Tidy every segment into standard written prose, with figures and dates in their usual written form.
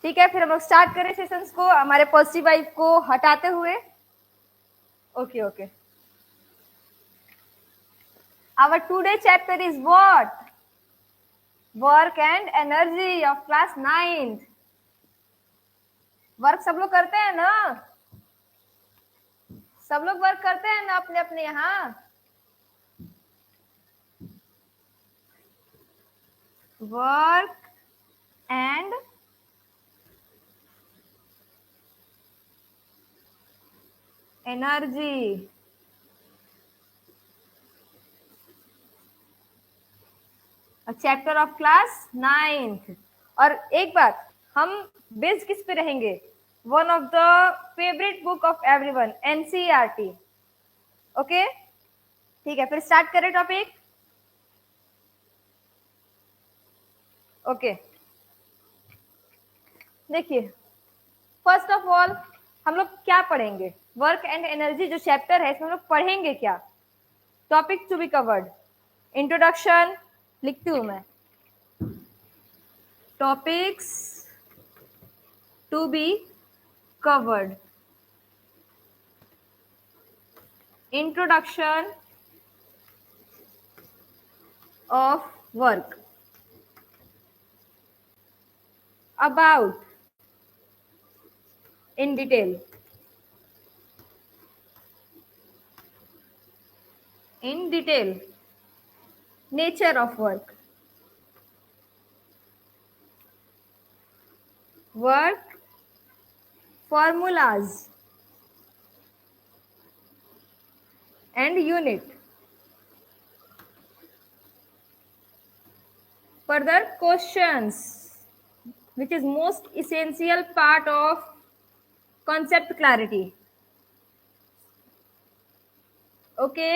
ठीक है, फिर हम लोग स्टार्ट करें सेशंस को हमारे पॉजिटिव वाइब को हटाते हुए। Okay okay, our today chapter is what? Work and energy of class 9th। Work सब लोग करते हैं ना? सब लोग वर्क करते हैं ना अपने अपने यहाँ? Work and energy chapter of class 9th। और एक बात, हम बेस्ड किस पे रहेंगे? One of the favourite book of everyone, NCERT. Okay ठीक है, फिर स्टार्ट करें टॉपिक। ओके देखिए, फर्स्ट ऑफ ऑल हम लोग क्या पढ़ेंगे? वर्क एंड एनर्जी जो चैप्टर है इसमें हम लोग पढ़ेंगे क्या? Topic to be covered, introduction लिखती हूं मैं, topics to be covered, introduction of work, about in detail, nature of work, formulas and unit, further questions which is most essential part of concept clarity। Okay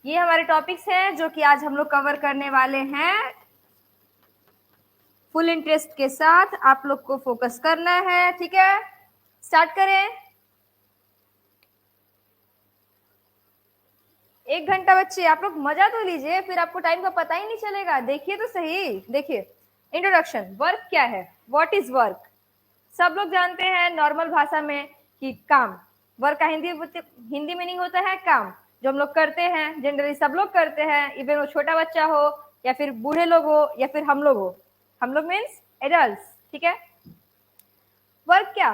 ये हमारे topics हैं जो कि आज हम लोग कवर करने वाले हैं। फुल इंटरेस्ट के साथ आप लोग को फोकस करना है, ठीक है? स्टार्ट करें। 1 घंटा बच्चे आप लोग मजा तो लीजिए, फिर आपको टाइम का पता ही नहीं चलेगा। देखिए तो सही, देखिए इंट्रोडक्शन, वर्क क्या है? What is work? सब लोग जानते हैं नॉर्मल भाषा में कि काम। वर्क का हिंदी मीनिंग होता है काम, जो हम लोग करते हैं, जनरली सब लोग करते हैं, इवन वो छोटा बच्चा हो या फिर बूढ़े लोग हो या फिर हम लोग हो। हम लोग मीन्स एडल्ट, ठीक है? वर्क क्या?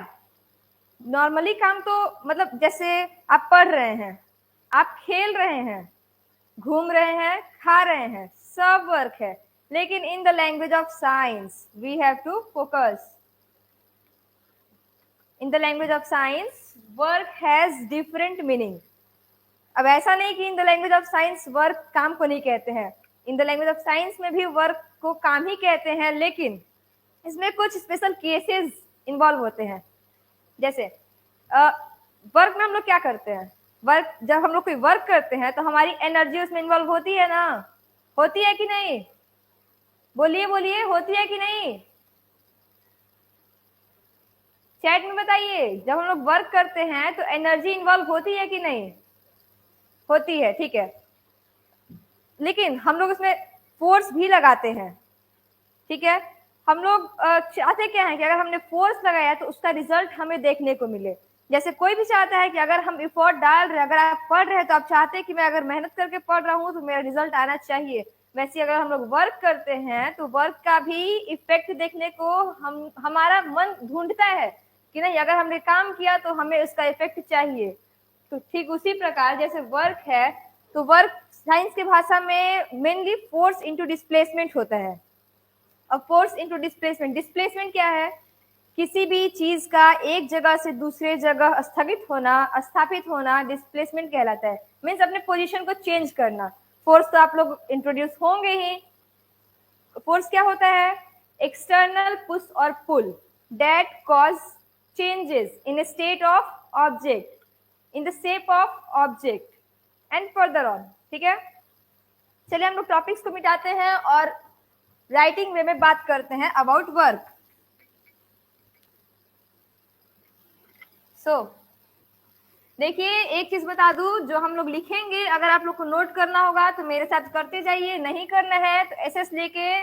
नॉर्मली काम तो मतलब जैसे आप पढ़ रहे हैं, आप खेल रहे हैं, घूम रहे हैं, खा रहे हैं, सब वर्क है। लेकिन in the language of science we have to focus. In the language of science work has different meaning. अब ऐसा नहीं कि in the language of science work काम को नहीं कहते हैं, in the language of science में भी वर्क को काम ही कहते हैं, लेकिन इसमें कुछ स्पेशल केसेस इन्वॉल्व होते हैं। जैसे वर्क में हम लोग क्या करते हैं? वर्क, जब हम लोग कोई वर्क करते हैं तो हमारी एनर्जी उसमें इन्वॉल्व होती है ना? होती है कि नहीं? बोलिए बोलिए, होती है कि नहीं? चैट में बताइए। जब हम लोग वर्क करते हैं तो एनर्जी इन्वॉल्व होती है कि नहीं? होती है, ठीक है। लेकिन हम लोग उसमें फोर्स भी लगाते हैं, ठीक है? हम लोग चाहते क्या है कि अगर हमने फोर्स लगाया तो उसका रिजल्ट हमें देखने को मिले। जैसे कोई भी चाहता है कि अगर हम इफोर्ट डाल रहे हैं, अगर आप पढ़ रहे हैं तो आप चाहते हैं कि मैं अगर मेहनत करके पढ़ रहा हूँ तो मेरा रिजल्ट आना चाहिए। वैसे अगर हम लोग वर्क करते हैं तो वर्क का भी इफेक्ट देखने को हमारा मन ढूंढता है कि नहीं, अगर हमने काम किया तो हमें उसका इफेक्ट चाहिए। तो ठीक उसी प्रकार जैसे वर्क है, तो वर्क साइंस की भाषा में मेनली फोर्स इनटू डिस्प्लेसमेंट होता है। अब फोर्स इनटू डिस्प्लेसमेंट, डिस्प्लेसमेंट क्या है? किसी भी चीज का एक जगह से दूसरे जगह स्थापित होना डिस्प्लेसमेंट कहलाता है। मीन्स अपने पोजीशन को चेंज करना। फोर्स तो आप लोग इंट्रोड्यूस होंगे ही। फोर्स क्या होता है? एक्सटर्नल पुश और pull that cause changes in state of object, in the shape of object and further on, ठीक है? चलिए हम लोग टॉपिक्स को मिटाते हैं और राइटिंग वे में बात करते हैं अबाउट वर्क। सो देखिए, एक चीज बता दूं, जो हम लोग लिखेंगे अगर आप लोग को नोट करना होगा तो मेरे साथ करते जाइए, नहीं करना है तो एसएस लेके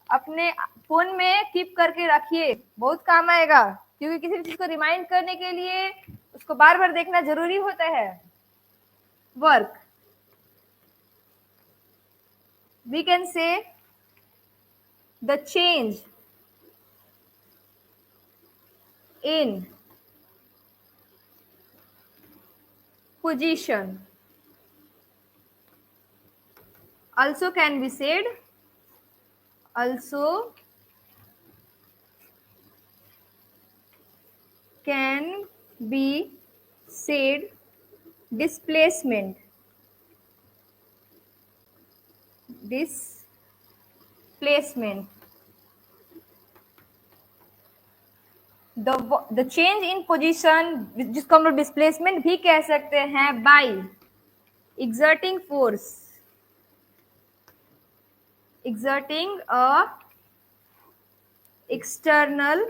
अपने फोन में कीप करके रखिए, बहुत काम आएगा, क्योंकि किसी भी चीज को रिमाइंड करने के लिए उसको बार बार देखना जरूरी होता है। Work, we can say the change in position also can be said displacement. The change in position, जिसको हम लोग डिस्प्लेसमेंट भी कह सकते हैं, by exerting a external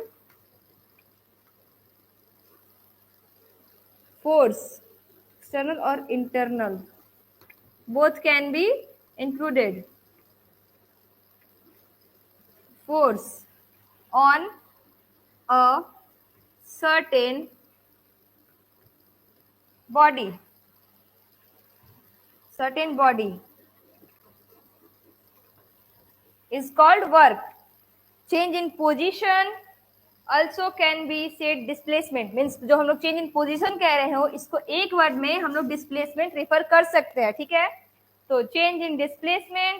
force, external or internal, both can be included, force on a certain body is called work. Change in position also can be said displacement. Means जो हम लोग change in position कह रहे हो, इसको एक word में हम लोग displacement रेफर कर सकते हैं, ठीक है। तो change in displacement,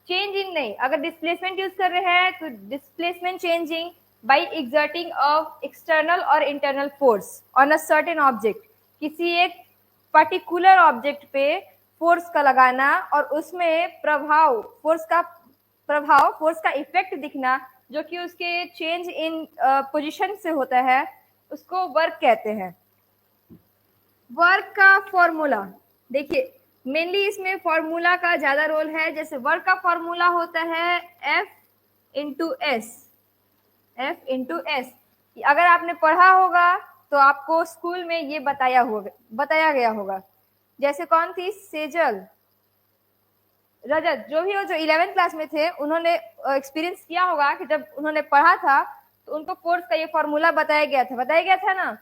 change in नहीं, अगर displacement यूज कर रहे हैं तो displacement changing by exerting of external or internal force on a certain object, किसी एक पर्टिकुलर ऑब्जेक्ट पे फोर्स का लगाना और उसमें फोर्स का इफेक्ट दिखना, जो कि उसके चेंज इन पोजीशन से होता है, उसको वर्क कहते हैं। वर्क का फॉर्मूला देखिए, मेनली इसमें फॉर्मूला का ज्यादा रोल है। जैसे वर्क का फॉर्मूला होता है F इंटू एस। अगर आपने पढ़ा होगा तो आपको स्कूल में ये बताया गया होगा। जैसे कौन थी, सेजल, रजत, जो भी हो, जो 11th क्लास में थे, उन्होंने एक्सपीरियंस किया होगा कि जब उन्होंने पढ़ा था तो उनको फोर्स का ये फॉर्मूला बताया गया था ना।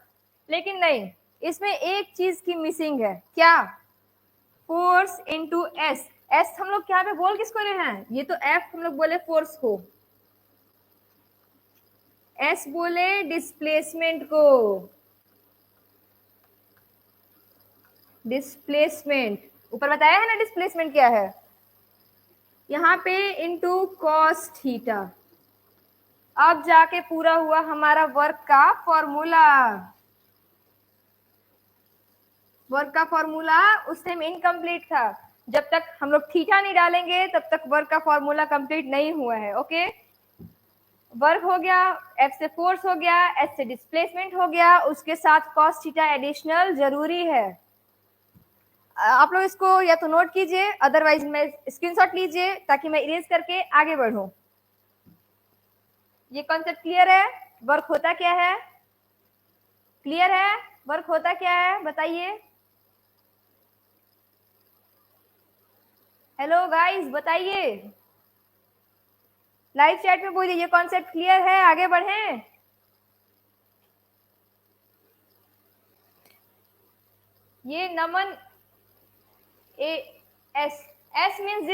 लेकिन नहीं, इसमें एक चीज की मिसिंग है, क्या, फोर्स इंटू एस। एस हम लोग क्या पे बोल किसको रहे हैं, ये तो एफ हम लोग बोले फोर्स को, एस बोले डिस्प्लेसमेंट को, डिस्प्लेसमेंट ऊपर बताया है ना डिस्प्लेसमेंट क्या है, यहाँ पे इंटू कॉस थीटा। अब जाके पूरा हुआ हमारा वर्क का फॉर्मूला। वर्क का फॉर्मूला उस टाइम इनकम्प्लीट था, जब तक हम लोग थीटा नहीं डालेंगे तब तक वर्क का फॉर्मूला कंप्लीट नहीं हुआ है। ओके, वर्क हो गया, एफ से फोर्स हो गया, एस से डिस्प्लेसमेंट हो गया, उसके साथ कॉस थीटा एडिशनल जरूरी है। आप लोग इसको या तो नोट कीजिए, अदरवाइज मैं स्क्रीनशॉट लीजिए ताकि मैं इरेज करके आगे बढ़ूं। ये कॉन्सेप्ट क्लियर है? वर्क होता क्या है, क्लियर है? वर्क होता क्या है बताइए। हेलो गाइस, बताइए, लाइव चैट में बोलिए ये कॉन्सेप्ट क्लियर है, आगे बढ़ें। ये नमन एस मीन्स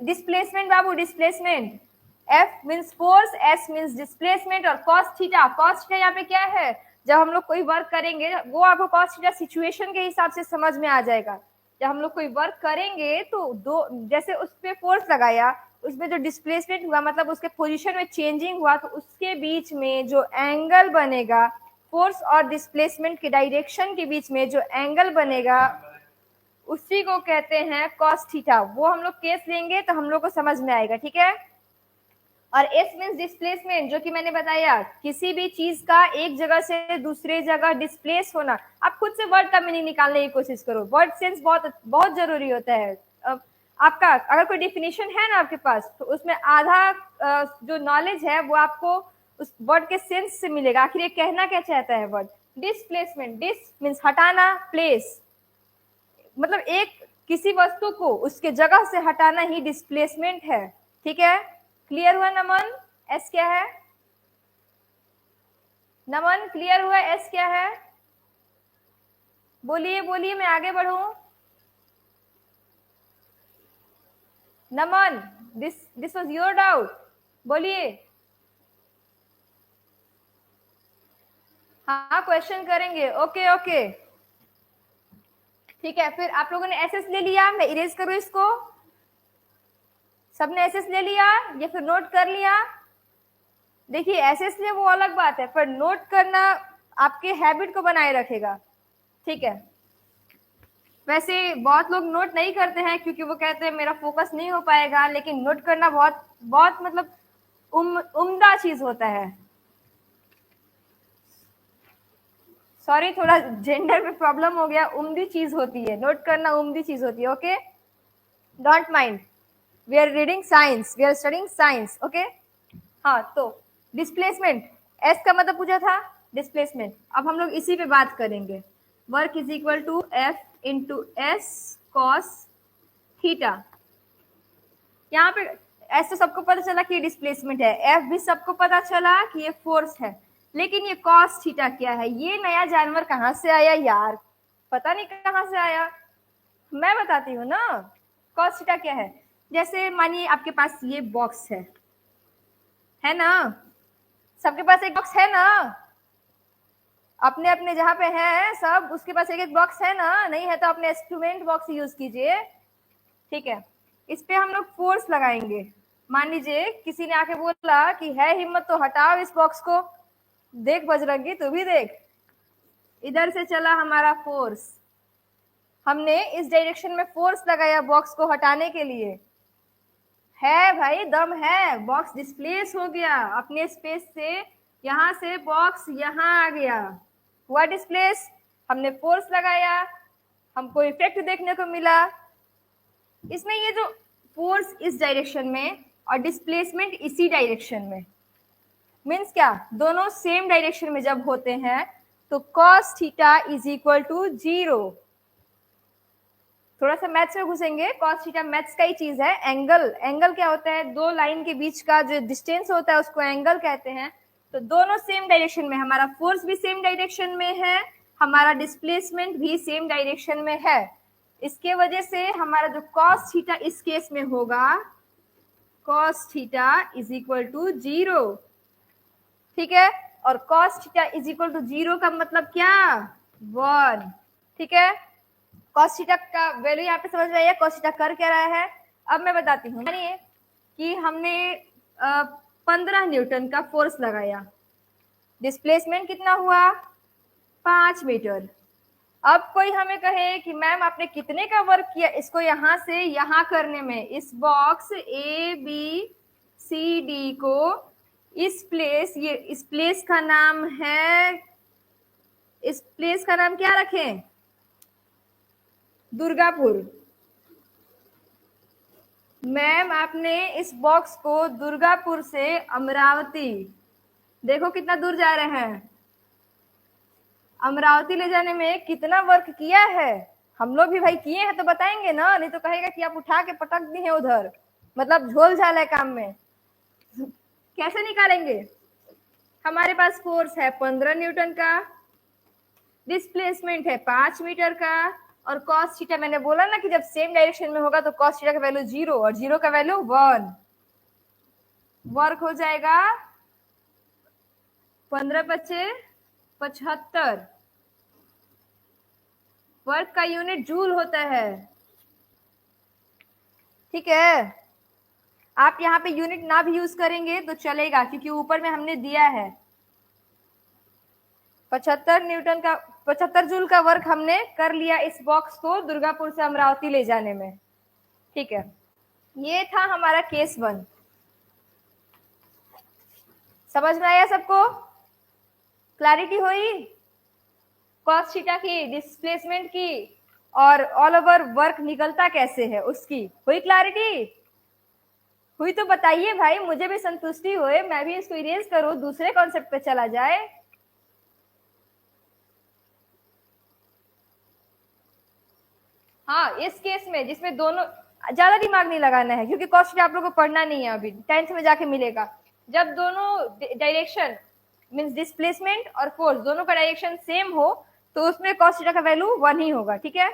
डिस्प्लेसमेंट बाबू, displacement. F means force, S means displacement, और कॉस थीटा यहाँ पे क्या है, जब हम लोग कोई वर्क करेंगे वो आपको कॉस थीटा सिचुएशन के हिसाब से समझ में आ जाएगा। जब हम लोग कोई वर्क करेंगे तो दो, जैसे उस पे फोर्स लगाया, उसमें जो डिस्प्लेसमेंट हुआ मतलब उसके पोजीशन में चेंजिंग हुआ, तो उसके बीच में जो एंगल बनेगा, फोर्स और डिस्प्लेसमेंट के डायरेक्शन के बीच में जो एंगल बनेगा, उसी को कहते हैं कॉस थीटा। वो हम लोग केस लेंगे तो हम लोग को समझ में आएगा, ठीक है। और एस मीन्स डिस्प्लेसमेंट, जो कि मैंने बताया, किसी भी चीज का एक जगह से दूसरे जगह डिस्प्लेस होना। आप खुद से वर्ड का मीनिंग निकालने की कोशिश करो, वर्ड सेंस बहुत जरूरी होता है। आपका अगर कोई डिफिनेशन है ना आपके पास, तो उसमें आधा जो नॉलेज है वो आपको उस वर्ड के सेंस से मिलेगा, आखिर ये कहना क्या चाहता है वर्ड। डिस्प्लेसमेंट, डिस मीन्स हटाना, प्लेस मतलब एक किसी वस्तु को उसके जगह से हटाना ही डिस्प्लेसमेंट है, ठीक है। क्लियर हुआ नमन? एस क्या है? नमन क्लियर हुआ? एस क्या है? बोलिए बोलिए, मैं आगे बढ़ूं। नमन, दिस वाज योर डाउट, बोलिए। हाँ क्वेश्चन करेंगे, ओके ओके ठीक है। फिर आप लोगों ने एसएस ले लिया, मैं इरेज करूं इसको? सबने एसएस ले लिया या फिर नोट कर लिया? देखिए एसएस ले वो अलग बात है, पर नोट करना आपके हैबिट को बनाए रखेगा, ठीक है। वैसे बहुत लोग नोट नहीं करते हैं क्योंकि वो कहते हैं मेरा फोकस नहीं हो पाएगा, लेकिन नोट करना बहुत बहुत मतलब उम्दा चीज होता है। सॉरी, थोड़ा जेंडर में प्रॉब्लम हो गया, उम्दी चीज होती है, नोट करना उम्दी चीज होती है, okay don't mind, we are reading science, we are studying science, okay. हाँ तो डिस्प्लेसमेंट, एस का मतलब पूछा था डिस्प्लेसमेंट। अब हम लोग इसी पे बात करेंगे। Work is equal to F into S cos theta. यहाँ पे एस तो सबको पता चला कि डिस्प्लेसमेंट है, एफ भी सबको पता चला कि ये फोर्स है, लेकिन ये कॉस थीटा क्या है? ये नया जानवर कहाँ से आया यार? पता नहीं कहाँ से आया, मैं बताती हूँ ना। कॉस थीटा क्या है? जैसे मानिए आपके पास ये बॉक्स है ना? सबके पास एक बॉक्स है ना? अपने अपने जहां पे है सब, उसके पास एक एक बॉक्स है ना? नहीं है तो अपने इंस्ट्रूमेंट बॉक्स यूज कीजिए, ठीक है। इस पे हम लोग फोर्स लगाएंगे। मान लीजिए किसी ने आके बोला कि है हिम्मत तो हटाओ इस बॉक्स को। देख बजरंगी, तू भी देख, इधर से चला हमारा फोर्स, हमने इस डायरेक्शन में फोर्स लगाया बॉक्स को हटाने के लिए। है भाई, दम है, बॉक्स डिस्प्लेस हो गया अपने स्पेस से, यहां से बॉक्स यहां आ गया, हुआ डिस्प्लेस। हमने फोर्स लगाया, हमको इफेक्ट देखने को मिला। इसमें ये जो फोर्स इस डायरेक्शन में और डिस्प्लेसमेंट इसी डायरेक्शन में, मीन्स क्या, दोनों सेम डायरेक्शन में जब होते हैं तो cos theta is equal to 0। थोड़ा सा मैथ्स में घुसेंगे, cos थीटा मैथ्स का ही चीज है। एंगल क्या होता है? दो लाइन के बीच का जो डिस्टेंस होता है उसको एंगल कहते हैं। तो दोनों सेम डायरेक्शन में, हमारा फोर्स भी सेम डायरेक्शन में है, हमारा डिस्प्लेसमेंट भी सेम डायरेक्शन में है। इसके वजह से हमारा जो cos थीटा इस केस में होगा, cos theta is equal to 0, ठीक है। और cos theta is equal to 0 का मतलब क्या? 1, ठीक है। cos थीटा का वैल्यू यहाँ पे समझ में आइए, cos थीटा कर क्या रहा है? अब मैं बताती हूँ। मानिए कि हमने 15 न्यूटन का फोर्स लगाया, डिस्प्लेसमेंट कितना हुआ? 5 मीटर। अब कोई हमें कहे कि मैम आपने कितने का वर्क किया इसको यहाँ से यहाँ करने में, इस box A B C D को इस प्लेस, ये इस प्लेस का नाम है, इस प्लेस का नाम क्या रखें? दुर्गापुर। मैम आपने इस बॉक्स को दुर्गापुर से अमरावती, देखो कितना दूर जा रहे हैं, अमरावती ले जाने में कितना वर्क किया है? हम लोग भी भाई किए हैं तो बताएंगे ना, नहीं तो कहेगा कि आप उठा के पटक दिए उधर, मतलब झोल झाल है काम में। कैसे निकालेंगे? हमारे पास फोर्स है 15 न्यूटन का, डिस्प्लेसमेंट है 5 मीटर का, और cos थीटा मैंने बोला ना कि जब सेम डायरेक्शन में होगा तो cos थीटा का वैल्यू 0 और 0 का वैल्यू 1। वर्क हो जाएगा 15 × 75। वर्क का यूनिट जूल होता है, ठीक है। आप यहाँ पे यूनिट ना भी यूज करेंगे तो चलेगा क्योंकि ऊपर में हमने दिया है 75 न्यूटन का, 75 जूल का वर्क हमने कर लिया इस बॉक्स को दुर्गापुर से अमरावती ले जाने में, ठीक है। ये था हमारा केस 1। समझ में आया सबको? क्लैरिटी हुई cos थीटा की, डिस्प्लेसमेंट की, और ऑल ओवर वर्क निकलता कैसे है उसकी? हुई क्लैरिटी? हुई तो बताइए भाई, मुझे भी संतुष्टि होए, मैं भी इसको इरेज करूं, दूसरे कॉन्सेप्ट पे चला जाए। हाँ इस केस में जिसमें दोनों, ज्यादा दिमाग नहीं लगाना है क्योंकि cos थीटा आप लोगों को पढ़ना नहीं है, अभी 10th में जाके मिलेगा। जब दोनों डायरेक्शन मीन्स डिस्प्लेसमेंट और फोर्स दोनों का डायरेक्शन सेम हो तो उसमें cos थीटा का वैल्यू 1 ही होगा, ठीक है।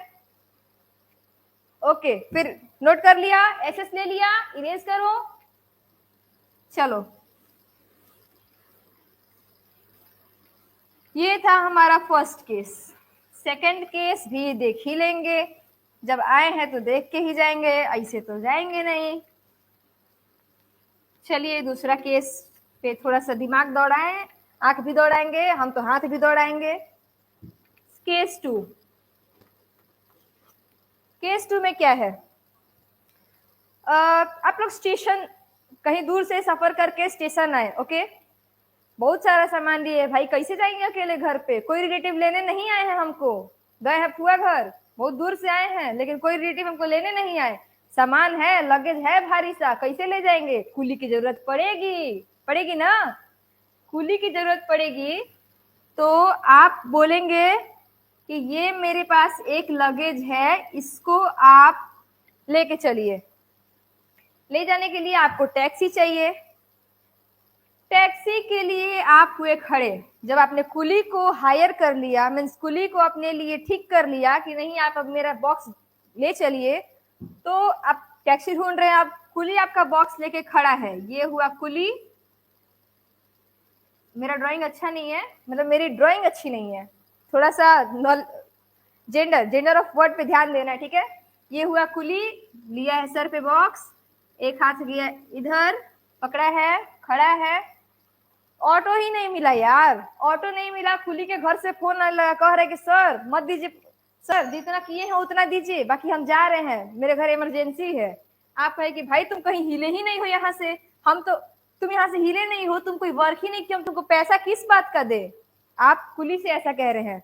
ओके, फिर नोट कर लिया, एसएस ले लिया, इरेज करो। चलो, ये था हमारा फर्स्ट केस। सेकंड केस भी देख ही लेंगे, जब आए हैं तो देख के ही जाएंगे, ऐसे तो जाएंगे नहीं। चलिए दूसरा केस पे थोड़ा सा दिमाग दौड़ाएं, आंख भी दौड़ाएंगे, हम तो हाथ भी दौड़ाएंगे। केस 2, केस 2 में क्या है, आप लोग स्टेशन कहीं दूर से सफर करके स्टेशन आए, ओके, बहुत सारा सामान लिए भाई, कैसे जाएंगे अकेले घर पे, कोई रिलेटिव लेने नहीं आए हैं हमको, गए हैं फुआ घर, बहुत दूर से आए हैं लेकिन कोई रिलेटिव हमको लेने नहीं आए, सामान है, लगेज है भारी सा, कैसे ले जाएंगे, कुली की जरूरत पड़ेगी ना, कुली की जरूरत पड़ेगी। तो आप बोलेंगे कि ये मेरे पास एक लगेज है, इसको आप लेके चलिए। ले जाने के लिए आपको टैक्सी चाहिए, टैक्सी के लिए आप हुए खड़े, जब आपने कुली को हायर कर लिया, मीन्स कुली को अपने लिए ठीक कर लिया कि नहीं आप अब मेरा बॉक्स ले चलिए, तो आप टैक्सी ढूंढ रहे हैं, आप कुली आपका बॉक्स लेके खड़ा है, ये हुआ कुली। मेरा ड्राइंग अच्छा नहीं है, मतलब मेरी ड्राइंग अच्छी नहीं है, थोड़ा सा जेंडर ऑफ वर्ड पे ध्यान देना, ठीक है। ये हुआ कुली, लिया है सर पे बॉक्स, एक हाथ गया इधर, पकड़ा है, खड़ा है। ऑटो ही नहीं मिला यार, ऑटो नहीं मिला, कुली के घर से फोन आने लगा, कह रहे कि सर मत दीजिए, सर जितना किए हैं उतना दीजिए, बाकी हम जा रहे हैं, मेरे घर इमरजेंसी है। आप कहे कि भाई तुम कहीं हिले ही नहीं हो यहाँ से, हम तो, तुम यहाँ से हिले नहीं हो, तुम कोई वर्क ही नहीं किया, हम तुमको पैसा किस बात का दे। आप कुली से ऐसा कह रहे हैं,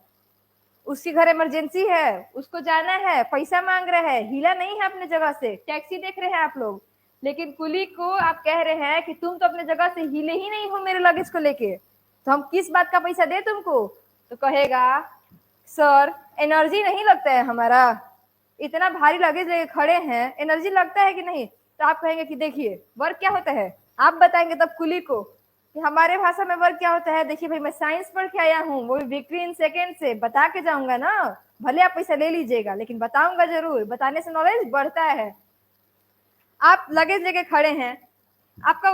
उसकी घर इमरजेंसी है, उसको जाना है, पैसा मांग रहा है, हिला नहीं है अपने जगह से, टैक्सी देख रहे हैं आप लोग, लेकिन कुली को आप कह रहे हैं कि तुम तो अपने जगह से हिले ही नहीं हो मेरे लगेज को लेके, तो हम किस बात का पैसा दे तुमको। तो कहेगा सर एनर्जी नहीं लगता है हमारा, इतना भारी लगेज लेके खड़े हैं, एनर्जी लगता है कि नहीं। तो आप कहेंगे कि देखिए वर्क क्या होता है, आप बताएंगे तब कुली को कि हमारे भाषा में वर्क क्या होता है। देखिए भाई मैं साइंस पढ़ के आया हूँ, वो भी विक्ट्री इन सेकेंड से, बता के जाऊंगा ना, भले आप पैसा ले लीजिएगा लेकिन बताऊंगा जरूर, बताने से नॉलेज बढ़ता है। आप लगेज लेके खड़े हैं, आपका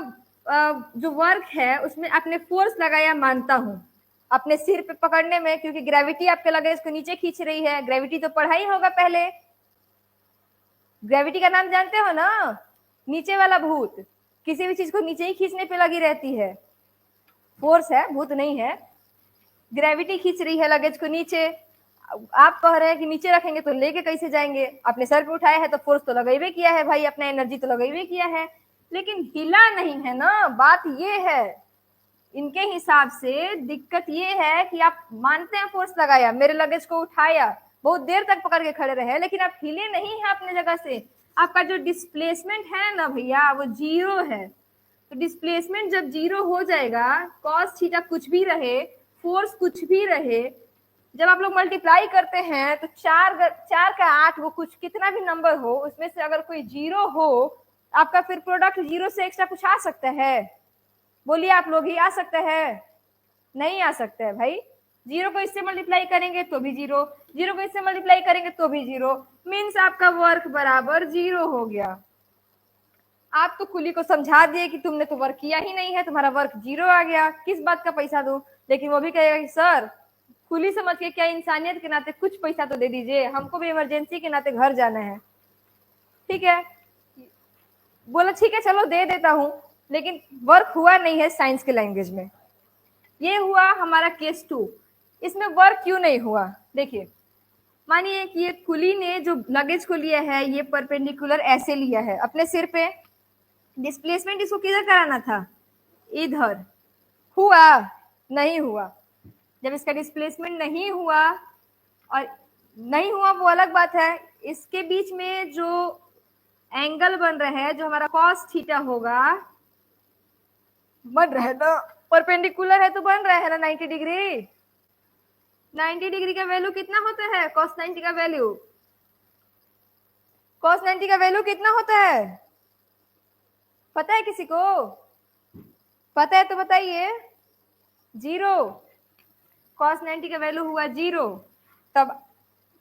जो वर्क है उसमें आपने फोर्स लगाया मानता हूं, अपने सिर पे पकड़ने में, क्योंकि ग्रेविटी आपके लगेज को नीचे खींच रही है। ग्रेविटी तो पढ़ा ही होगा पहले, ग्रेविटी का नाम जानते हो ना, नीचे वाला भूत, किसी भी चीज को नीचे ही खींचने पे लगी रहती है, फोर्स है, भूत नहीं है। ग्रेविटी खींच रही है लगेज को नीचे, आप कह रहे हैं कि नीचे रखेंगे तो लेके कैसे जाएंगे, अपने सर पे उठाया है तो फोर्स तो लगाई किया है भाई, अपना एनर्जी तो लगाई किया है, लेकिन हिला नहीं है ना। बात ये है, इनके हिसाब से दिक्कत ये है कि आप मानते हैं फोर्स लगाया, मेरे लगेज को उठाया, बहुत देर तक पकड़ के खड़े रहे, लेकिन आप हिले नहीं है अपने जगह से। आपका जो डिस्प्लेसमेंट है ना भैया वो जीरो है, तो डिस्प्लेसमेंट जब जीरो हो जाएगा, कॉस थीटा कुछ भी रहे, फोर्स कुछ भी रहे, जब आप लोग मल्टीप्लाई करते हैं तो 4 का 8 वो कुछ कितना भी नंबर हो, उसमें से अगर कोई जीरो हो, आपका फिर प्रोडक्ट जीरो से एक्स्ट्रा कुछ आ सकता है? बोलिए आप लोग ही, आ सकता है? नहीं आ सकता है भाई। जीरो को इससे मल्टीप्लाई करेंगे तो भी जीरो, जीरो को इससे मल्टीप्लाई करेंगे तो भी जीरो, मीन्स आपका वर्क बराबर जीरो हो गया। आप तो कुली को समझा दिए कि तुमने तो वर्क किया ही नहीं है, तुम्हारा वर्क जीरो आ गया, किस बात का पैसा दो। लेकिन वो भी कहेगा कि सर कुली समझ के क्या, इंसानियत के नाते कुछ पैसा तो दे दीजिए, हमको भी इमरजेंसी के नाते घर जाना है। ठीक है, बोला ठीक है चलो दे देता हूं, लेकिन वर्क हुआ नहीं है साइंस के लैंग्वेज में। ये हुआ हमारा केस 2। इसमें वर्क क्यों नहीं हुआ, देखिए मानिए कि ये कुली ने जो लगेज को लिया है ये परपेंडिकुलर ऐसे लिया है अपने सिर पे, डिस्प्लेसमेंट इसको किधर कराना था, इधर, हुआ नहीं हुआ। जब इसका डिस्प्लेसमेंट नहीं हुआ, और नहीं हुआ वो अलग बात है, इसके बीच में जो एंगल बन रहा है, जो हमारा कॉस थीटा होगा, बन रहा है ना, परपेंडिकुलर है तो बन रहा है ना 90 डिग्री। 90 डिग्री का वैल्यू कितना होता है, cos 90 का वैल्यू, cos 90 का वैल्यू कितना होता है, पता है किसी को? पता है तो बताइए। 0, cos 90 का वैल्यू हुआ 0, तब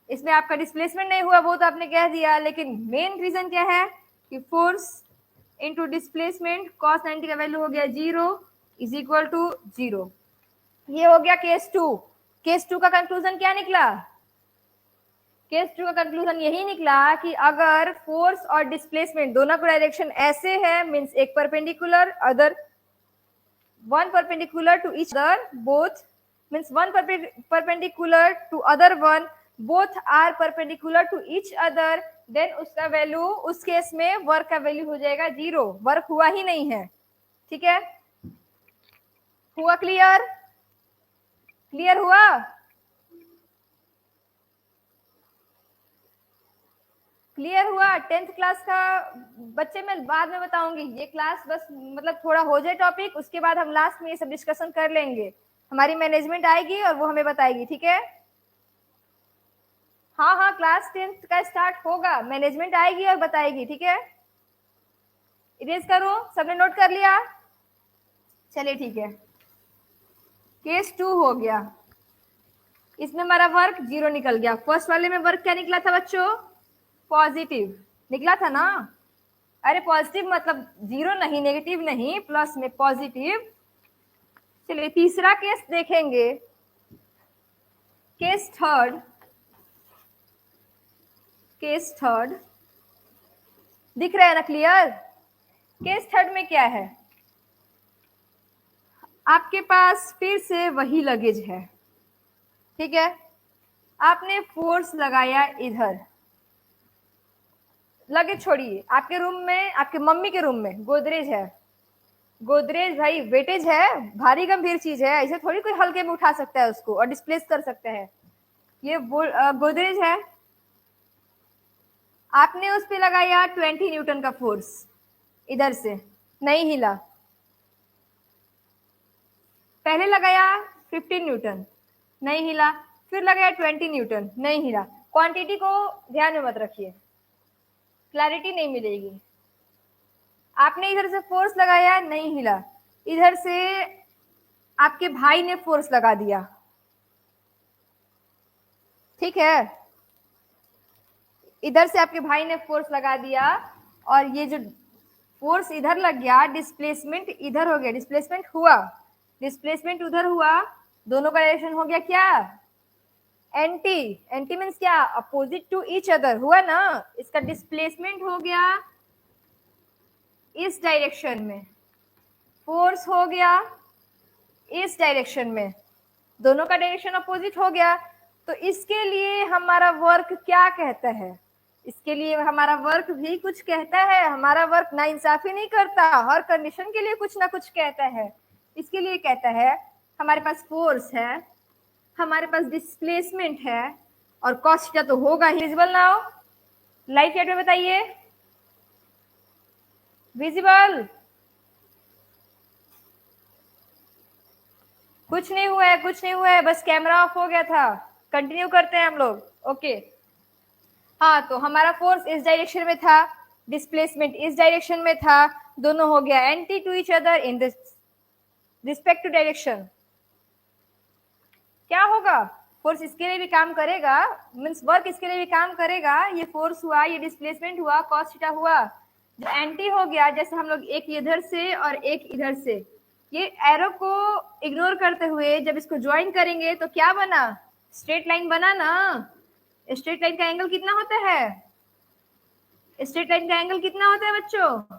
इसमें आपका डिस्प्लेसमेंट नहीं हुआ, वो तो आपने कह दिया, लेकिन मेन रीजन क्या है कि फोर्स इनटू डिस्प्लेसमेंट, cos 90 का वैल्यू हो गया 0 इज इक्वल टू 0। ये हो गया केस 2। केस 2 का कंक्लूजन क्या निकला? केस 2 का कंक्लूजन यही निकला कि अगर फोर्स और डिस्प्लेसमेंट दोनों का डायरेक्शन ऐसे है, मींस एक perpendicular, other one perpendicular to each other, both means one perpendicular to other one, both are perpendicular to each other, then उसका वैल्यू, उस केस में वर्क का वैल्यू हो जाएगा 0। वर्क हुआ ही नहीं है, ठीक है? हुआ क्लियर? क्लियर हुआ? क्लियर हुआ? 10th क्लास का बच्चे मैं बाद में बताऊंगी, ये क्लास बस मतलब थोड़ा हो जाए टॉपिक, उसके बाद हम लास्ट में ये सब डिस्कशन कर लेंगे। हमारी मैनेजमेंट आएगी और वो हमें बताएगी, ठीक है? हाँ हाँ, क्लास 10th का स्टार्ट होगा, मैनेजमेंट आएगी और बताएगी, ठीक है? इरेज करो, सबने नोट कर लिया? चलिए ठीक है। केस 2 हो गया, इसमें हमारा वर्क 0 निकल गया। फर्स्ट वाले में वर्क क्या निकला था बच्चों? पॉजिटिव निकला था ना? अरे पॉजिटिव मतलब 0 नहीं, नेगेटिव नहीं, प्लस में पॉजिटिव। चलिए तीसरा केस देखेंगे, केस थर्ड। केस थर्ड दिख रहा है ना क्लियर? केस थर्ड में क्या है? आपके पास फिर से वही लगेज है, ठीक है? आपने फोर्स लगाया इधर, लगेज छोड़िए, आपके रूम में, आपके मम्मी के रूम में गोदरेज है। गोदरेज भाई वेटेज है, भारी गंभीर चीज है, ऐसे थोड़ी कोई हल्के में उठा सकता है उसको और डिस्प्लेस कर सकता है। ये गोदरेज है, आपने उस पे लगाया 20 न्यूटन का फोर्स, इधर से नहीं हिला। पहले लगाया 15 न्यूटन, नहीं हिला, फिर लगाया 20 न्यूटन, नहीं हिला। क्वांटिटी को ध्यान में मत रखिए, क्लैरिटी नहीं मिलेगी। आपने इधर से फोर्स लगाया, नहीं हिला, इधर से आपके भाई ने फोर्स लगा दिया, ठीक है? इधर से आपके भाई ने फोर्स लगा दिया और ये जो फोर्स इधर लग गया, डिस्प्लेसमेंट इधर हो गया, डिस्प्लेसमेंट हुआ, डिस्प्लेसमेंट उधर हुआ, दोनों का डायरेक्शन हो गया क्या? एंटी। एंटी मीन्स क्या? अपोजिट टू ईच अदर, हुआ ना? इसका डिस्प्लेसमेंट हो गया इस डायरेक्शन में, फोर्स हो गया इस डायरेक्शन में, दोनों का डायरेक्शन अपोजिट हो गया। तो इसके लिए हमारा वर्क क्या कहता है? इसके लिए हमारा वर्क भी कुछ कहता है। हमारा वर्क नाइंसाफी नहीं करता, हर कंडीशन के लिए कुछ ना कुछ कहता है। इसके लिए कहता है हमारे पास फोर्स है, हमारे पास डिस्प्लेसमेंट है और कॉस थीटा तो होगा ही। Visible now? लाइव चैट में बताइए, विजिबल? कुछ नहीं हुआ है, कुछ नहीं हुआ है, बस कैमरा ऑफ हो गया था। कंटिन्यू करते हैं हम लोग, ओके? हाँ, तो हमारा फोर्स इस डायरेक्शन में था, डिस्प्लेसमेंट इस डायरेक्शन में था, दोनों हो गया anti to each other in this respect to direction. क्या होगा? फोर्स इसके लिए भी काम करेगा, मीन्स वर्क इसके लिए भी काम करेगा। ये फोर्स हुआ, ये डिस्प्लेसमेंट हुआ, कॉस थीटा हुआ, जो एंटी हो गया, जैसे हम लोग एक इधर से और एक इधर से, ये एरो को इग्नोर करते हुए जब इसको ज्वाइन करेंगे तो क्या बना? स्ट्रेट लाइन बना ना? स्ट्रेट लाइन का एंगल कितना होता है? स्ट्रेट लाइन का एंगल कितना होता है बच्चों?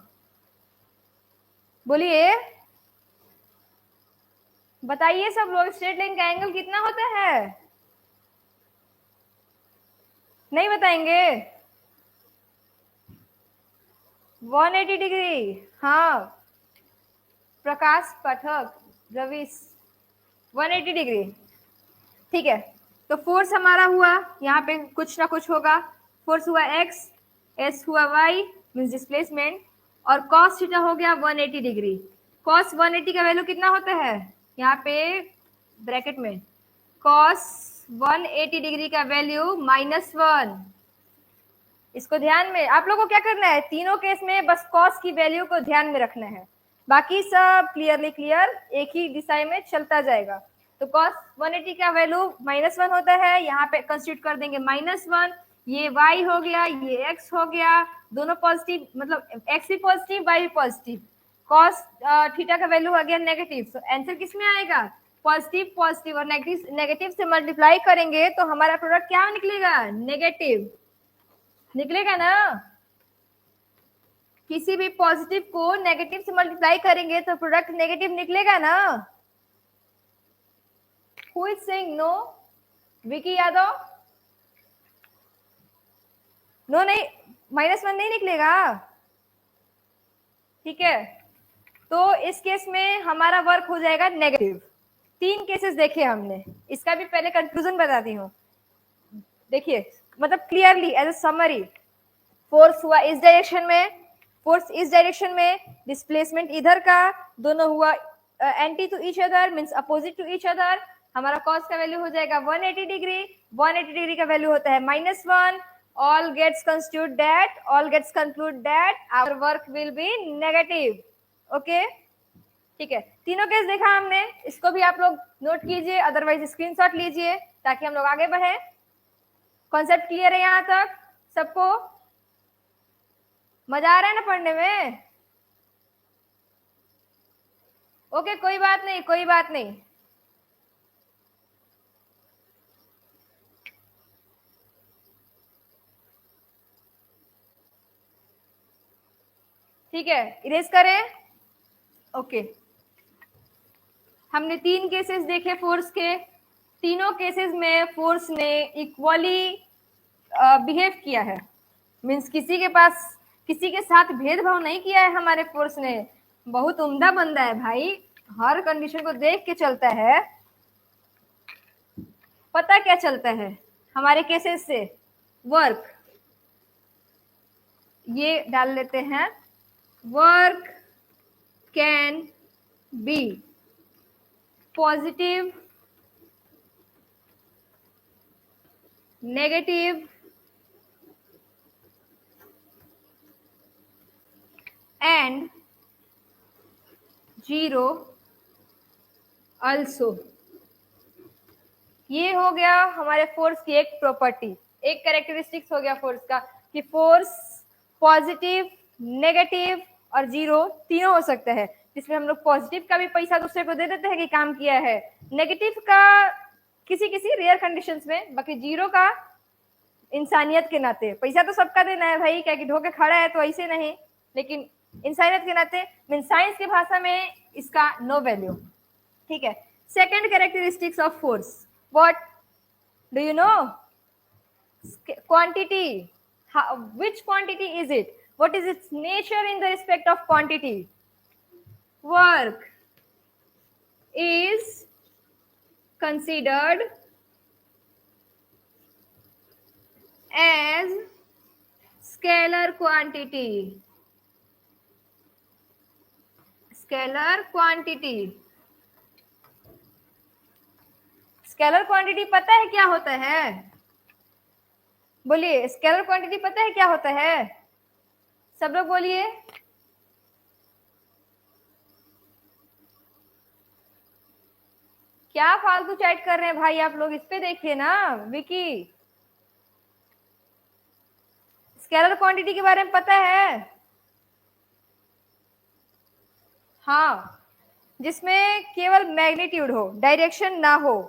बोलिए, बताइए सब लोग, स्ट्रेट लाइन का एंगल कितना होता है? नहीं बताएंगे? 180 डिग्री। हाँ, प्रकाश पाठक, रविश, 180 डिग्री, ठीक है? तो फोर्स हमारा हुआ, यहाँ पे कुछ ना कुछ होगा, फोर्स हुआ x, s हुआ y मीन्स डिस्प्लेसमेंट, और cos थीटा हो गया 180 डिग्री। cos 180 का वैल्यू कितना होता है? यहाँ पे ब्रैकेट में cos 180 डिग्री का वैल्यू -1। इसको ध्यान में, आप लोगों को क्या करना है, तीनों केस में बस cos की वैल्यू को ध्यान में रखना है। बाकी सब क्लियरली क्लियर, एक ही दिशा में चलता जाएगा। तो cos 180 का वैल्यू -1 होता है, यहाँ पे कंस्टिट्यूट कर देंगे -1, ये y हो गया, ये x हो गया, दोनों पॉजिटिव, मतलब x भी पॉजिटिव, y भी पॉजिटिव। cos थीटा का वैल्यू आ गया नेगेटिव, तो आंसर किस में आएगा? पॉजिटिव पॉजिटिव, और नेगेटिव से मल्टीप्लाई करेंगे तो हमारा प्रोडक्ट क्या निकलेगा? नेगेटिव निकलेगा ना। किसी भी पॉजिटिव को नेगेटिव से मल्टीप्लाई करेंगे तो प्रोडक्ट नेगेटिव निकलेगा ना। Who is saying no? Vicky Yadav? No नहीं, -1 नहीं निकलेगा। ठीक है, तो इस केस में हमारा वर्क हो जाएगा नेगेटिव। 3 केसेस देखे हमने, इसका भी पहले कंक्लूजन बताती हूँ। देखिए, मतलब clearly as a summary, force हुआ इस डायरेक्शन में, फोर्स इस डायरेक्शन में, डिस्प्लेसमेंट इधर का, दोनों हुआ anti to each other, means opposite to each other. हमारा कॉस का वैल्यू हो जाएगा 180 डिग्री, 180 डिग्री का वैल्यू होता है -1। All gets constitute that, all gets conclude that our work will be negative. Okay, ठीक है, तीनों केस देखा हमने, इसको भी आप लोग नोट कीजिए, अदरवाइज स्क्रीनशॉट लीजिए ताकि हम लोग आगे बढ़े। कॉन्सेप्ट क्लियर है यहाँ तक सबको? मजा आ रहा है ना पढ़ने में? ओके, कोई बात नहीं, कोई बात नहीं। ठीक है, इरेज करें। ओके, हमने 3 केसेस देखे फोर्स के, तीनों केसेस में फोर्स ने इक्वली बिहेव किया है, मीन्स किसी के साथ भेदभाव नहीं किया है हमारे फोर्स ने। बहुत उम्दा बंदा है भाई, हर कंडीशन को देख के चलता है। पता क्या चलता है हमारे केसेस से? वर्क, ये डाल लेते हैं, work can be positive, negative and 0 also। ये हो गया हमारे फोर्स की एक प्रॉपर्टी, एक कैरेक्टरिस्टिक्स हो गया फोर्स का, कि फोर्स पॉजिटिव, नेगेटिव और 0 तीनों हो सकता है, जिसमें हम लोग पॉजिटिव का भी पैसा दूसरे को दे देते हैं कि काम किया है, नेगेटिव का किसी किसी रेयर कंडीशंस में, बाकी 0 का इंसानियत के नाते। पैसा तो सबका देना है भाई, क्या कि ढोके खड़ा है तो ऐसे नहीं, लेकिन इंसानियत के नाते, मीन साइंस की भाषा में इसका नो वैल्यू। ठीक है, second characteristics of force, what do you know? Quantity. Which quantity is it? What is its nature in the respect of quantity? Work is considered as scalar quantity. Scalar quantity. Scalar quantity पता है क्या होता है? बोलिए, scalar quantity पता है क्या होता है? सब लोग बोलिए। क्या फालतू चैट कर रहे हैं भाई आप लोग? इस पे देखिए ना विकी, स्केलर क्वांटिटी के बारे में पता है? हाँ, जिसमें केवल मैग्नीट्यूड हो, डायरेक्शन ना हो।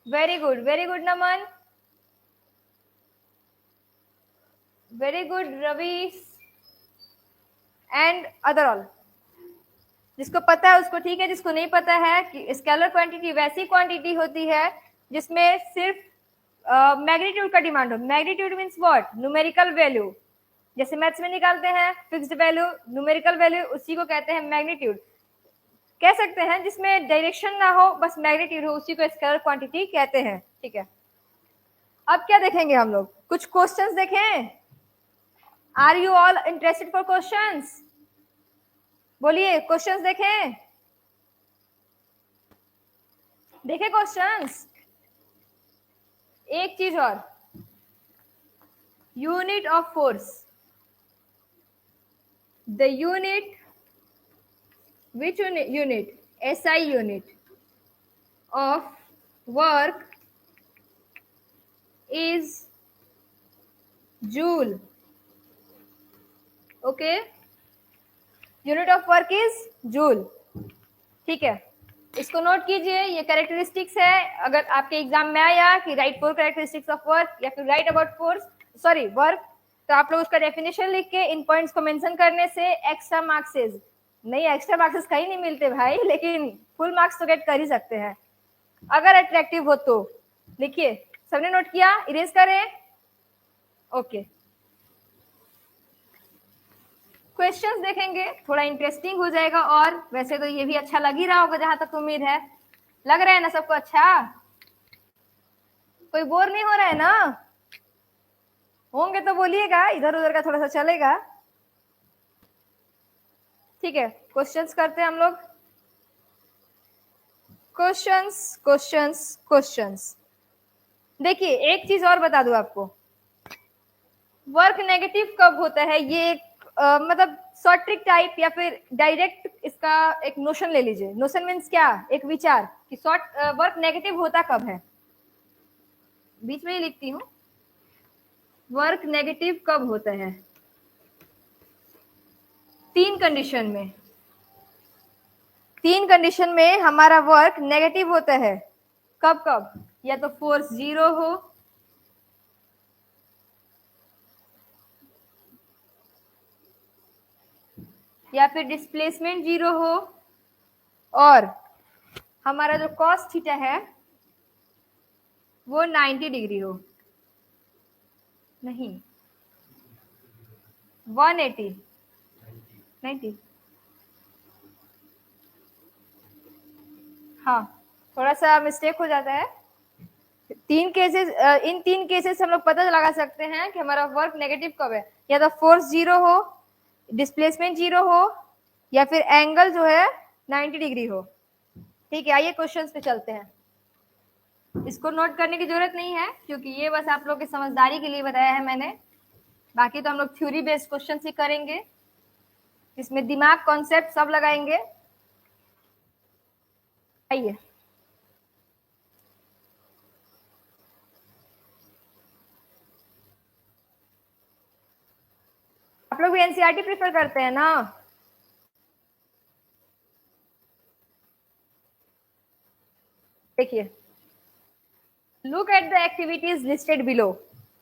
Very good, very good Naman, very good Ravi and other all. जिसको पता है उसको ठीक है, जिसको नहीं पता है कि स्केलर क्वांटिटी वैसी क्वांटिटी होती है जिसमें सिर्फ मैग्नीट्यूड का डिमांड हो। Magnitude means what? Numerical value. जैसे मैथ्स में निकालते हैं फिक्स्ड वैल्यू, न्यूमेरिकल वैल्यू, उसी को कहते हैं मैग्नीट्यूड। कह सकते हैं जिसमें डायरेक्शन ना हो, बस मैग्नीट्यूड हो, उसी को स्केलर क्वांटिटी कहते हैं। ठीक है, अब क्या देखेंगे हम लोग? कुछ क्वेश्चंस देखें। Are you all interested for questions? बोलिए, क्वेश्चंस देखें, देखे क्वेश्चंस। एक चीज और, unit of force, the unit which unit, SI unit of work is joule. Okay, unit of work is joule. ठीक है, इसको नोट कीजिए, ये कैरेक्टरिस्टिक्स है। अगर आपके एग्जाम में आया कि राइट 4 कैरेक्टरिस्टिक्स ऑफ वर्क या फिर right about force, sorry work, तो आप लोग उसका डेफिनेशन लिख के इन पॉइंट्स को मेंशन करने से एक्स्ट्रा मार्क्सेस नहीं, एक्स्ट्रा मार्क्सेस कहीं नहीं मिलते भाई, लेकिन फुल मार्क्स तो गेट कर ही सकते हैं अगर अट्रैक्टिव हो तो। लिखिए, सबने नोट किया, इरेज करें। ओके, क्वेश्चंस देखेंगे, थोड़ा इंटरेस्टिंग हो जाएगा। और वैसे तो ये भी अच्छा लग ही रहा होगा, जहां तक उम्मीद है। लग रहा है ना सबको अच्छा? कोई बोर नहीं हो रहा है ना? होंगे तो बोलिएगा, इधर उधर का थोड़ा सा चलेगा। ठीक है, क्वेश्चंस करते हैं हम लोग। Questions questions questions. देखिए, एक चीज और बता दूं आपको, वर्क नेगेटिव कब होता है, ये एक मतलब शॉर्ट ट्रिक टाइप या फिर डायरेक्ट इसका एक नोशन ले लीजिए। नोशन मीन्स क्या, एक विचार कि शॉर्ट वर्क नेगेटिव होता कब है। बीच में ही लिखती हूँ, वर्क नेगेटिव कब होता है। 3 कंडीशन में, 3 कंडीशन में हमारा वर्क नेगेटिव होता है। कब कब? या तो फोर्स 0 हो, या फिर डिस्प्लेसमेंट 0 हो, और हमारा जो कॉस थीटा है वो 90 डिग्री हो। नहीं, 180, 90। हाँ, थोड़ा सा मिस्टेक हो जाता है। 3 केसेस, इन 3 केसेस हम लोग पता लगा सकते हैं कि हमारा वर्क नेगेटिव कब है। या तो फोर्स 0 हो, डिस्प्लेसमेंट 0 हो, या फिर एंगल जो है 90 डिग्री हो। ठीक है, आइए क्वेश्चंस पे चलते हैं। इसको नोट करने की जरूरत नहीं है, क्योंकि ये बस आप लोग की समझदारी के लिए बताया है मैंने। बाकी तो हम लोग थ्योरी बेस्ड क्वेश्चन ही करेंगे, इसमें दिमाग कॉन्सेप्ट सब लगाएंगे। आइए, आप लोग भी एनसीईआरटी प्रेफर करते हैं ना? देखिए, look at the activities listed below.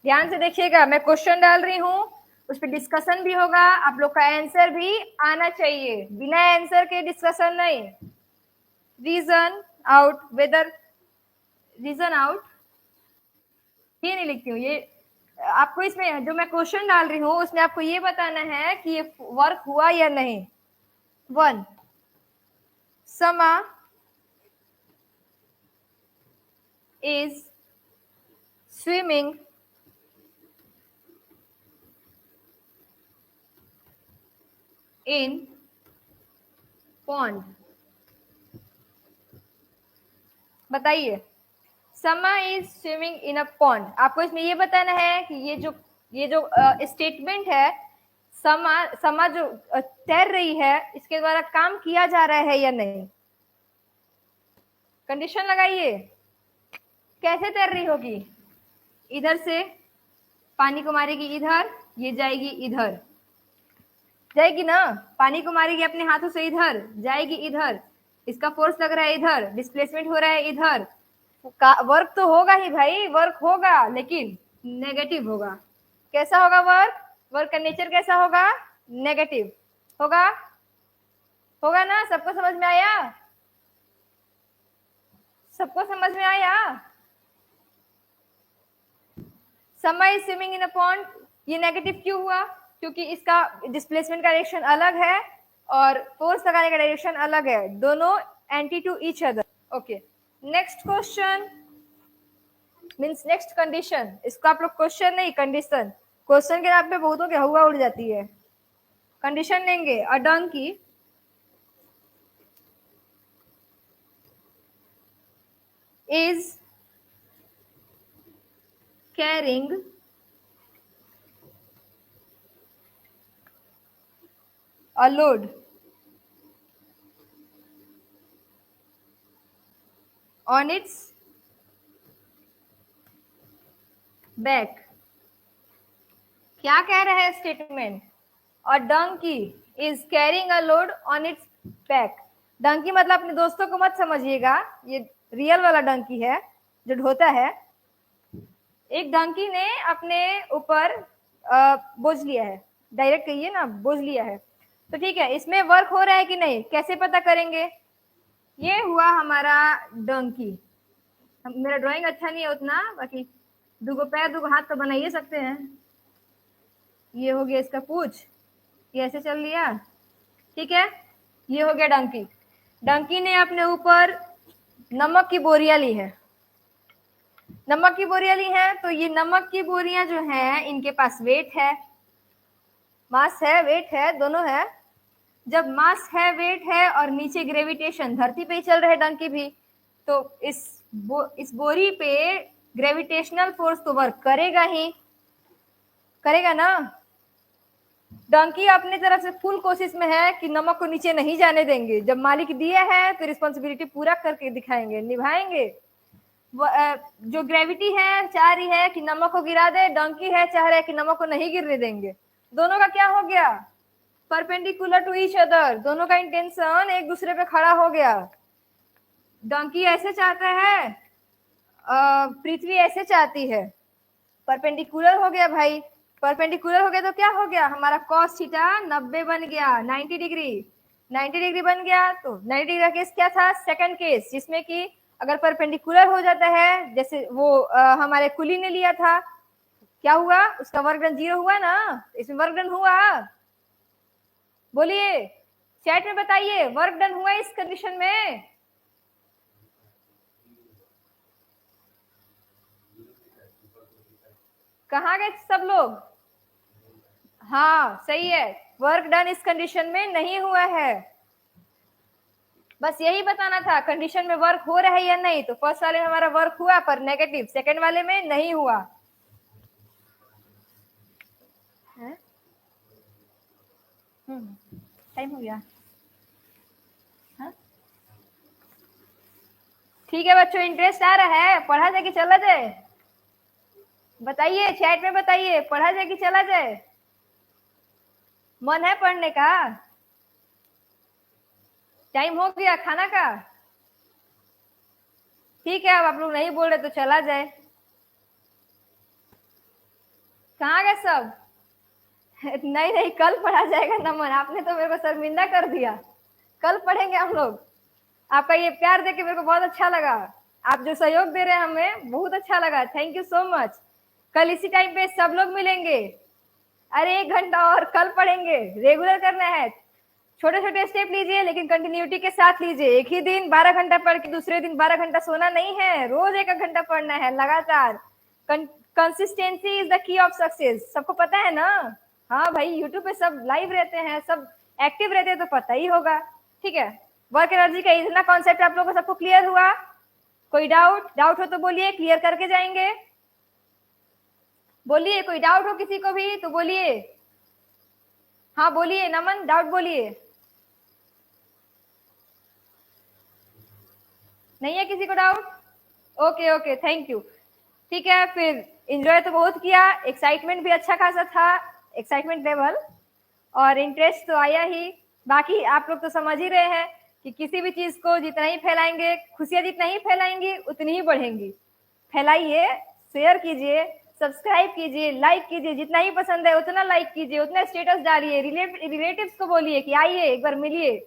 ध्यान से देखिएगा, मैं क्वेश्चन डाल रही हूँ, उस पर डिस्कशन भी होगा, आप लोग का आंसर भी आना चाहिए, बिना आंसर के डिस्कशन नहीं। Reason out, whether reason out, ये नहीं लिखती हूँ, ये आपको इसमें जो मैं क्वेश्चन डाल रही हूँ उसमें आपको ये बताना है कि ये वर्क हुआ या नहीं। 1, समा is swimming in pond। बताइए, समा is swimming in a pond. आपको इसमें ये बताना है कि ये जो स्टेटमेंट है, समा जो तैर रही है, इसके द्वारा काम किया जा रहा है या नहीं। कंडीशन लगाइए, कैसे तैर रही होगी? इधर से पानी को मारेगी इधर, ये जाएगी इधर, जाएगी ना, पानी को मारेगी अपने हाथों से इधर, जाएगी इधर, इसका फोर्स लग रहा है इधर, डिस्प्लेसमेंट हो रहा है इधर, वर्क तो होगा ही भाई, वर्क होगा, लेकिन नेगेटिव होगा। कैसा होगा वर्क? वर्क का नेचर कैसा होगा? नेगेटिव होगा। होगा ना? सबको समझ में आया? सबको समझ में आया? समा is swimming in a pond, ये नेगेटिव क्यों हुआ? क्योंकि इसका डिस्प्लेसमेंट का डायरेक्शन अलग है और फोर्स लगाने का डायरेक्शन अलग है, दोनों anti to each other. Okay, next question means next condition. इसको आप लोग क्वेश्चन नहीं, कंडीशन। क्वेश्चन के नाम पे बहुतों के हवा उड़ जाती है। कंडीशन लेंगे, a donkey is carrying a load on its back. क्या कह रहा है स्टेटमेंट? और donkey is carrying a load on its back. Donkey मतलब अपने दोस्तों को मत समझिएगा, ये रियल वाला डंकी है जो ढोता है। एक डंकी ने अपने ऊपर बोझ लिया है, डायरेक्ट कहिए ना, बोझ लिया है। तो ठीक है, इसमें वर्क हो रहा है कि नहीं, कैसे पता करेंगे? ये हुआ हमारा डंकी। मेरा ड्राइंग अच्छा नहीं है उतना, बाकी दुगो पैर दुगो हाथ तो बना ही सकते हैं। ये हो गया इसका पूछ, ये ऐसे चल लिया, ठीक है। ये हो गया डंकी। डंकी ने अपने ऊपर नमक की बोरियां ली है। नमक की बोरियां ली है, तो ये नमक की बोरियां जो है इनके पास वेट है, मास है, वेट है, दोनों है। जब मास है, वेट है और नीचे ग्रेविटेशन, धरती पे ही चल रहे डंकी भी, तो इस बोरी पे ग्रेविटेशनल फोर्स तो वर्क करेगा ही, करेगा ना। डंकी अपने तरफ से फुल कोशिश में है कि नमक को नीचे नहीं जाने देंगे। जब मालिक दिया है तो रिस्पॉन्सिबिलिटी पूरा करके दिखाएंगे, निभाएंगे। जो ग्रेविटी है चाह रही है कि नमक को गिरा दे, डंकी है चाह रहा है कि नमक को नहीं गिरने देंगे। दोनों का क्या हो गया? परपेंडिकुलर टू ईच अदर, दोनों का इंटेंशन एक दूसरे पे खड़ा हो गया। डंकी ऐसे चाहता है, पृथ्वी ऐसे चाहती है, परपेंडिकुलर हो गया भाई। परपेंडिकुलर हो गया तो क्या हो गया? हमारा cos थीटा 90 बन गया, 90 डिग्री, 90 डिग्री बन गया। तो 90 डिग्री का केस क्या था? सेकंड केस, जिसमें कि अगर परपेंडिकुलर हो जाता है, जैसे वो हमारे कुली ने लिया था, क्या हुआ? उसका वर्क डन 0 हुआ ना, इसमें वर्क डन हुआ? बोलिए, चैट में बताइए, वर्क डन हुआ इस कंडीशन में? कहाँ गए सब लोग? हाँ सही है, वर्क डन इस कंडीशन में नहीं हुआ है। बस यही बताना था, कंडीशन में वर्क हो रहा है या नहीं। तो फर्स्ट वाले में हमारा वर्क हुआ पर नेगेटिव, सेकंड वाले में नहीं हुआ। टाइम हो गया। ठीक है बच्चों, इंटरेस्ट आ रहा है? पढ़ा जाए कि चला जाए? बताइए, चैट में बताइए, पढ़ा जाए कि चला जाए? मन है पढ़ने का? टाइम हो गया खाना का? ठीक है, अब आप लोग नहीं बोल रहे तो चला जाए। कहाँ गए सब? नहीं नहीं, कल पढ़ा जाएगा नमन, आपने तो मेरे को शर्मिंदा कर दिया। कल पढ़ेंगे हम लोग। आपका ये प्यार देके मेरे को बहुत अच्छा लगा, आप जो सहयोग दे रहे हैं हमें बहुत अच्छा लगा, थैंक यू सो मच। कल इसी टाइम पे सब लोग मिलेंगे। अरे 1 घंटा और कल पढ़ेंगे, रेगुलर करना है। छोटे छोटे स्टेप लीजिए लेकिन कंटिन्यूटी के साथ लीजिए। एक ही दिन 12 घंटा पढ़ के दूसरे दिन 12 घंटा सोना नहीं है, रोज 1 घंटा पढ़ना है लगातार। Consistency is the key of success, सबको पता है ना? हाँ भाई, यूट्यूब पे सब लाइव रहते हैं, सब एक्टिव रहते हैं, तो पता ही होगा। ठीक है, वर्क एनर्जी का इतना कॉन्सेप्ट आप लोगों को सबको क्लियर हुआ? कोई डाउट हो तो बोलिए, क्लियर करके जाएंगे। बोलिए, कोई डाउट हो किसी को भी तो बोलिए। हाँ बोलिए नमन, डाउट बोलिए। नहीं है किसी को doubt? Okay okay, thank you. ठीक है, फिर एंजॉय तो बहुत किया, एक्साइटमेंट भी अच्छा खासा था, एक्साइटमेंट लेवल, और इंटरेस्ट तो आया ही। बाकी आप लोग तो समझ ही रहे हैं कि किसी भी चीज को जितना ही फैलाएंगे, खुशियां जितना ही फैलाएंगी उतनी ही बढ़ेंगी। फैलाइए, शेयर कीजिए, सब्सक्राइब कीजिए, लाइक कीजिए, जितना ही पसंद है उतना लाइक कीजिए, उतना स्टेटस डालिए, रिलेटिव्स को बोलिए कि आइए एक बार मिलिए,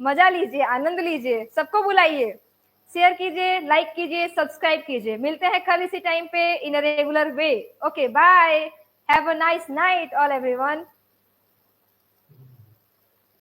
मजा लीजिए, आनंद लीजिए, सबको बुलाइए, शेयर कीजिए, लाइक कीजिए, सब्सक्राइब कीजिए। मिलते हैं कल इसी टाइम पे in a regular way. Okay bye, have a nice night all everyone.